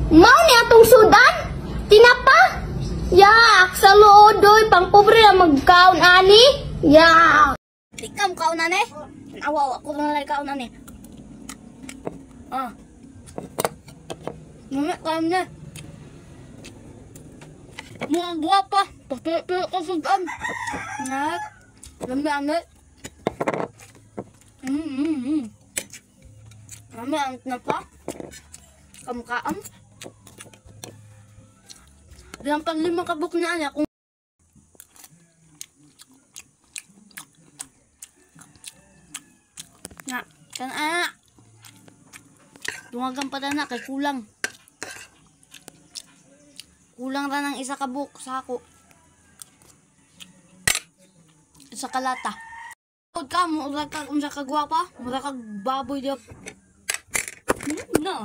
Mao ni atong sudan? Tinapa? Yak, sa loodoy, pang pobre na magkaon ani. Yak. Tikam kaon ani. Awaw, ako na lang kaon ani. Mamaya kaon na. Mukhang buha pa. Pero ko sudan. Nak. Lambi-amit. Lambi-amit na pa. Kamkaan. Diyan pang 5 kabuk na niya. Na, kana. Dungagan pa na kay kulang. Kulang ra ng 1 kabuk sa ako. Sa kalata. Huwag ka mo, mura ka unsa ka gwapa, mura ka baboy diop. No.